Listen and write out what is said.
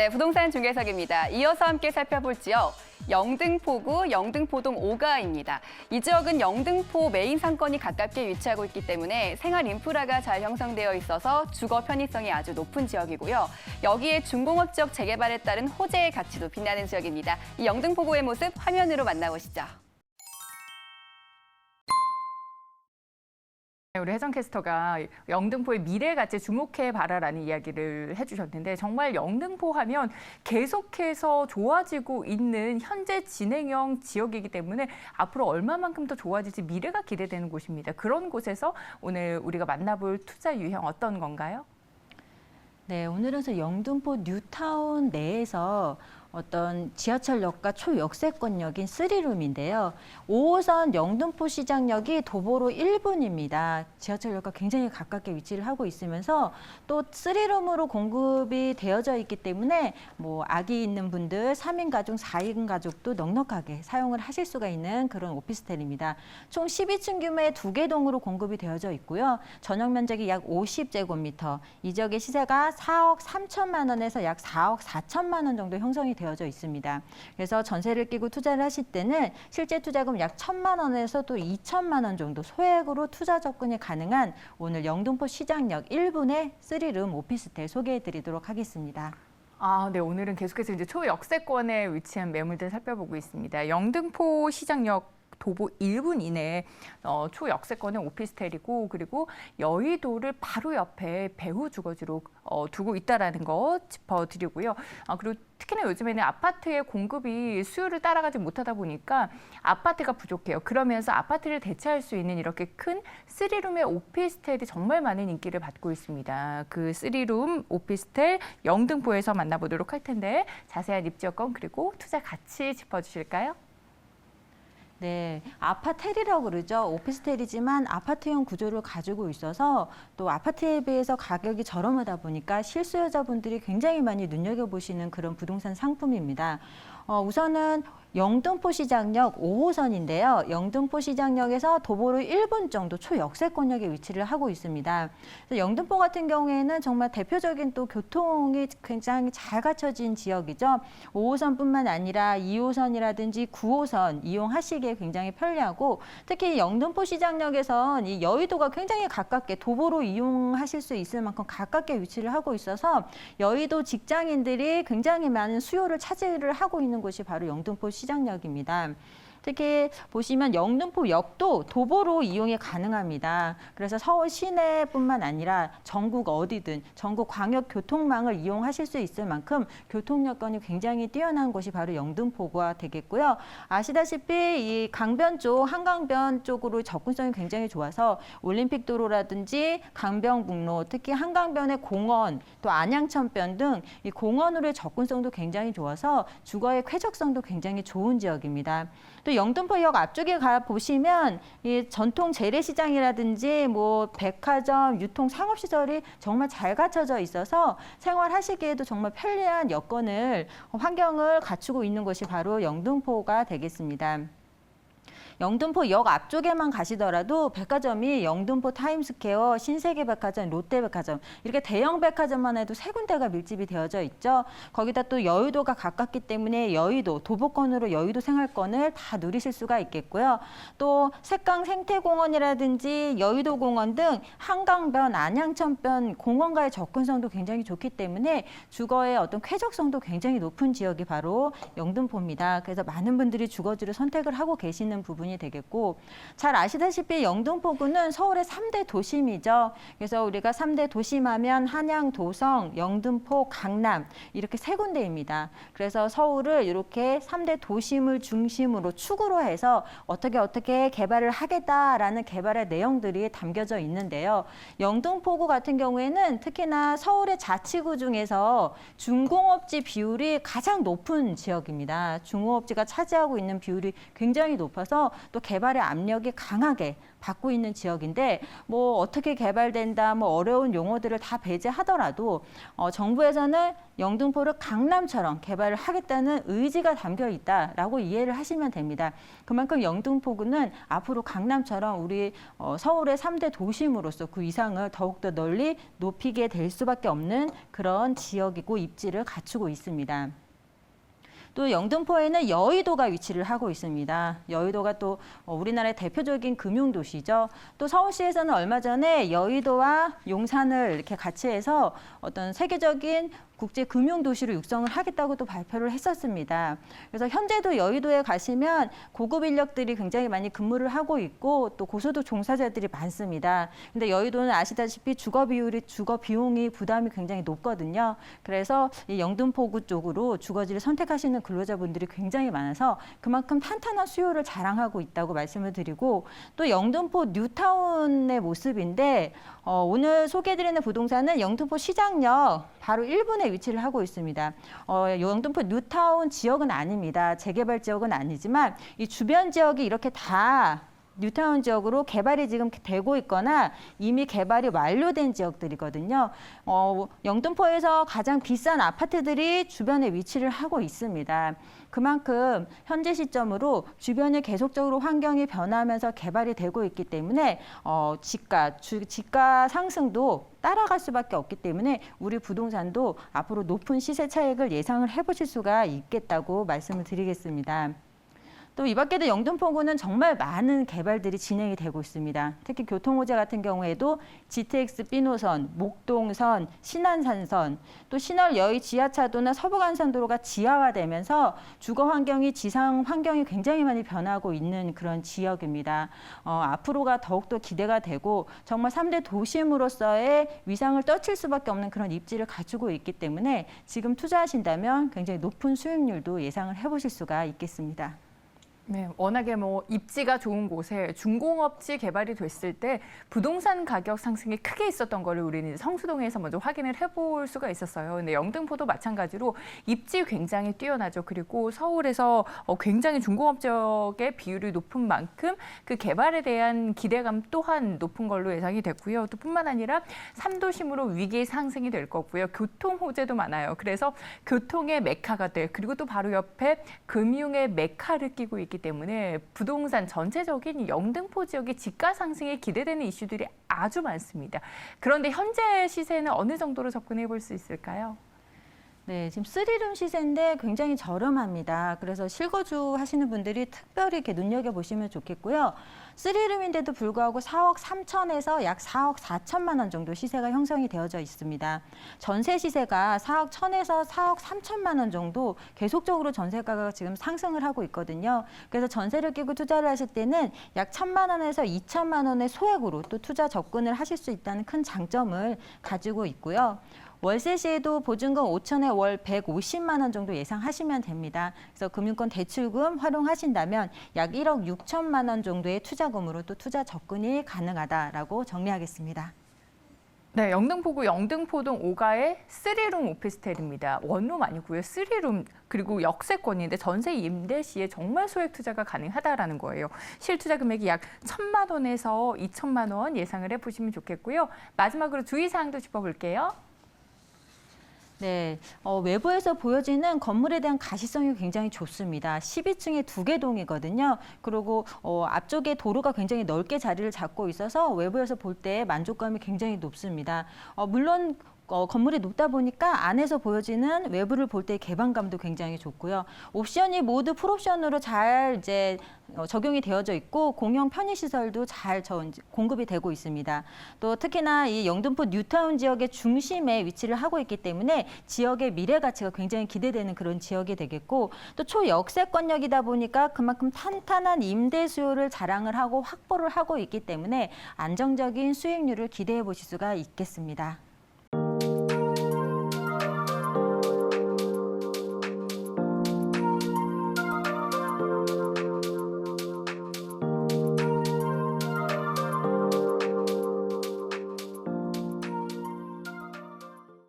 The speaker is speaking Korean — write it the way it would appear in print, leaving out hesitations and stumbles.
네, 부동산 중개석입니다. 이어서 함께 살펴볼 지역, 영등포구 영등포동 5가입니다. 이 지역은 영등포 메인 상권이 가깝게 위치하고 있기 때문에 생활 인프라가 잘 형성되어 있어서 주거 편의성이 아주 높은 지역이고요. 여기에 중공업 지역 재개발에 따른 호재의 가치도 빛나는 지역입니다. 이 영등포구의 모습 화면으로 만나보시죠. 우리 혜정 캐스터가 영등포의 미래 가치에 주목해 봐라라는 이야기를 해주셨는데 정말 영등포 하면 계속해서 좋아지고 있는 현재 진행형 지역이기 때문에 앞으로 얼마만큼 더 좋아질지 미래가 기대되는 곳입니다. 그런 곳에서 오늘 우리가 만나볼 투자 유형 어떤 건가요? 네, 오늘은 영등포 뉴타운 내에서 어떤 지하철역과 초역세권역인 3룸인데요. 5호선 영등포 시장역이 도보로 1분입니다. 지하철역과 굉장히 가깝게 위치를 하고 있으면서 또 3룸으로 공급이 되어져 있기 때문에 뭐 아기 있는 분들, 3인 가족, 4인 가족도 넉넉하게 사용을 하실 수가 있는 그런 오피스텔입니다. 총 12층 규모의 2개 동으로 공급이 되어져 있고요. 전용 면적이 약 50제곱미터, 이 지역의 시세가 4억 3천만 원에서 약 4억 4천만 원 정도 형성이 되어져 있습니다. 그래서 전세를 끼고 투자를 하실 때는 실제 투자금 약 1천만 원에서 또 2천만 원 정도 소액으로 투자 접근이 가능한 오늘 영등포 시장역 1분의 3룸 오피스텔 소개해 드리도록 하겠습니다. 네, 오늘은 계속해서 이제 초역세권에 위치한 매물들 살펴보고 있습니다. 영등포 시장역 도보 1분 이내에 초역세권의 오피스텔이고 그리고 여의도를 바로 옆에 배후 주거지로 두고 있다라는 거 짚어드리고요. 그리고 특히나 요즘에는 아파트의 공급이 수요를 따라가지 못하다 보니까 아파트가 부족해요. 그러면서 아파트를 대체할 수 있는 이렇게 큰 3룸의 오피스텔이 정말 많은 인기를 받고 있습니다. 그 3룸 오피스텔 영등포에서 만나보도록 할 텐데 자세한 입지 여건 그리고 투자 가치 짚어주실까요? 네, 아파텔이라고 그러죠. 오피스텔이지만 아파트형 구조를 가지고 있어서 또 아파트에 비해서 가격이 저렴하다 보니까 실수요자분들이 굉장히 많이 눈여겨보시는 그런 부동산 상품입니다. 우선은 영등포 시장역 5호선인데요. 영등포 시장역에서 도보로 1분 정도 초역세권역에 위치를 하고 있습니다. 그래서 영등포 같은 경우에는 정말 대표적인 또 교통이 굉장히 잘 갖춰진 지역이죠. 5호선뿐만 아니라 2호선이라든지 9호선 이용하시기에 굉장히 편리하고 특히 영등포 시장역에선 이 여의도가 굉장히 가깝게 도보로 이용하실 수 있을 만큼 가깝게 위치를 하고 있어서 여의도 직장인들이 굉장히 많은 수요를 차지를 하고 있는 곳이 바로 영등포 시장역입니다. 특히 보시면 영등포역도 도보로 이용이 가능합니다. 그래서 서울 시내뿐만 아니라 전국 어디든 전국 광역 교통망을 이용하실 수 있을 만큼 교통 여건이 굉장히 뛰어난 곳이 바로 영등포가 되겠고요. 아시다시피 이 강변 쪽, 한강변 쪽으로 접근성이 굉장히 좋아서 올림픽도로라든지 강변북로, 특히 한강변의 공원, 또 안양천변 등 이 공원으로의 접근성도 굉장히 좋아서 주거의 쾌적성도 굉장히 좋은 지역입니다. 또 영등포역 앞쪽에 가 보시면 이 전통 재래시장이라든지 뭐 백화점, 유통 상업시설이 정말 잘 갖춰져 있어서 생활하시기에도 정말 편리한 여건을 환경을 갖추고 있는 곳이 바로 영등포가 되겠습니다. 영등포역 앞쪽에만 가시더라도 백화점이 영등포 타임스퀘어, 신세계백화점, 롯데백화점 이렇게 대형 백화점만 해도 3군데가 밀집이 되어져 있죠. 거기다 또 여의도가 가깝기 때문에 여의도, 도보권으로 여의도 생활권을 다 누리실 수가 있겠고요. 또 색강 생태공원이라든지 여의도공원 등 한강변, 안양천변 공원과의 접근성도 굉장히 좋기 때문에 주거의 어떤 쾌적성도 굉장히 높은 지역이 바로 영등포입니다. 그래서 많은 분들이 주거지를 선택을 하고 계시는 부분이 되겠고 잘 아시다시피 영등포구는 서울의 3대 도심이죠. 그래서 우리가 3대 도심하면 한양, 도성, 영등포, 강남 이렇게 3군데입니다. 그래서 서울을 이렇게 3대 도심을 중심으로 축으로 해서 어떻게 개발을 하겠다라는 개발의 내용들이 담겨져 있는데요. 영등포구 같은 경우에는 특히나 서울의 자치구 중에서 중공업지 비율이 가장 높은 지역입니다. 중공업지가 차지하고 있는 비율이 굉장히 높아서 또 개발의 압력이 강하게 받고 있는 지역인데 뭐 어떻게 개발된다 뭐 어려운 용어들을 다 배제하더라도 정부에서는 영등포를 강남처럼 개발을 하겠다는 의지가 담겨 있다라고 이해를 하시면 됩니다. 그만큼 영등포구는 앞으로 강남처럼 우리 서울의 3대 도심으로서 그 위상을 더욱더 널리 높이게 될 수밖에 없는 그런 지역이고 입지를 갖추고 있습니다. 또 영등포에는 여의도가 위치를 하고 있습니다. 여의도가 또 우리나라의 대표적인 금융도시죠. 또 서울시에서는 얼마 전에 여의도와 용산을 이렇게 같이 해서 어떤 세계적인 국제 금융도시로 육성을 하겠다고 또 발표를 했었습니다. 그래서 현재도 여의도에 가시면 고급 인력들이 굉장히 많이 근무를 하고 있고 또 고소득 종사자들이 많습니다. 근데 여의도는 아시다시피 주거 비용이 부담이 굉장히 높거든요. 그래서 이 영등포구 쪽으로 주거지를 선택하시는 근로자분들이 굉장히 많아서 그만큼 탄탄한 수요를 자랑하고 있다고 말씀을 드리고 또 영등포 뉴타운의 모습인데 오늘 소개해드리는 부동산은 영등포 시장역 바로 1분에 위치를 하고 있습니다. 영등포 뉴타운 지역은 아닙니다. 재개발 지역은 아니지만 이 주변 지역이 이렇게 다 뉴타운 지역으로 개발이 지금 되고 있거나 이미 개발이 완료된 지역들이거든요. 영등포에서 가장 비싼 아파트들이 주변에 위치를 하고 있습니다. 그만큼 현재 시점으로 주변이 계속적으로 환경이 변하면서 개발이 되고 있기 때문에 지가 상승도 따라갈 수밖에 없기 때문에 우리 부동산도 앞으로 높은 시세 차익을 예상을 해보실 수가 있겠다고 말씀을 드리겠습니다. 또 이 밖에도 영등포구는 정말 많은 개발들이 진행이 되고 있습니다. 특히 교통호재 같은 경우에도 GTX B노선, 목동선, 신안산선, 또 신월 여의 지하차도나 서부간선도로가 지하화되면서 주거 환경이 지상 환경이 굉장히 많이 변하고 있는 그런 지역입니다. 앞으로가 더욱더 기대가 되고 정말 3대 도심으로서의 위상을 떨칠 수밖에 없는 그런 입지를 갖추고 있기 때문에 지금 투자하신다면 굉장히 높은 수익률도 예상을 해보실 수가 있겠습니다. 네, 워낙에 뭐 입지가 좋은 곳에 중공업지 개발이 됐을 때 부동산 가격 상승이 크게 있었던 거를 우리는 성수동에서 먼저 확인을 해볼 수가 있었어요. 근데 영등포도 마찬가지로 입지 굉장히 뛰어나죠. 그리고 서울에서 굉장히 중공업 지역의 비율이 높은 만큼 그 개발에 대한 기대감 또한 높은 걸로 예상이 됐고요. 또 뿐만 아니라 3도심으로 위기 상승이 될 거고요. 교통 호재도 많아요. 그래서 교통의 메카가 될 그리고 또 바로 옆에 금융의 메카를 끼고 있기 때문에 부동산 전체적인 영등포 지역의 지가 상승에 기대되는 이슈들이 아주 많습니다. 그런데 현재 시세는 어느 정도로 접근해 볼 수 있을까요? 네, 지금 3룸 시세인데 굉장히 저렴합니다. 그래서 실거주 하시는 분들이 특별히 이렇게 눈여겨보시면 좋겠고요. 3룸인데도 불구하고 4억 3천에서 약 4억 4천만 원 정도 시세가 형성이 되어져 있습니다. 전세 시세가 4억 1천에서 4억 3천만 원 정도 계속적으로 전세가가 지금 상승을 하고 있거든요. 그래서 전세를 끼고 투자를 하실 때는 약 1천만 원에서 2천만 원의 소액으로 또 투자 접근을 하실 수 있다는 큰 장점을 가지고 있고요. 월세 시에도 보증금 5천에 월 150만 원 정도 예상하시면 됩니다. 그래서 금융권 대출금 활용하신다면 약 1억 6천만 원 정도의 투자금으로 또 투자 접근이 가능하다라고 정리하겠습니다. 네, 영등포구 영등포동 5가의 3룸 오피스텔입니다. 원룸 아니고요. 3룸 그리고 역세권인데 전세 임대 시에 정말 소액 투자가 가능하다라는 거예요. 실투자 금액이 약 1천만 원에서 2천만 원 예상을 해보시면 좋겠고요. 마지막으로 주의사항도 짚어볼게요. 네, 외부에서 보여지는 건물에 대한 가시성이 굉장히 좋습니다. 12층에 2개 동이거든요. 그리고 앞쪽에 도로가 굉장히 넓게 자리를 잡고 있어서 외부에서 볼 때 만족감이 굉장히 높습니다. 물론 건물이 높다 보니까 안에서 보여지는 외부를 볼 때 개방감도 굉장히 좋고요. 옵션이 모두 풀옵션으로 잘 이제 적용이 되어져 있고 공용 편의시설도 잘 공급이 되고 있습니다. 또 특히나 이 영등포 뉴타운 지역의 중심에 위치를 하고 있기 때문에 지역의 미래 가치가 굉장히 기대되는 그런 지역이 되겠고 또 초역세권역이다 보니까 그만큼 탄탄한 임대 수요를 자랑을 하고 확보를 하고 있기 때문에 안정적인 수익률을 기대해 보실 수가 있겠습니다.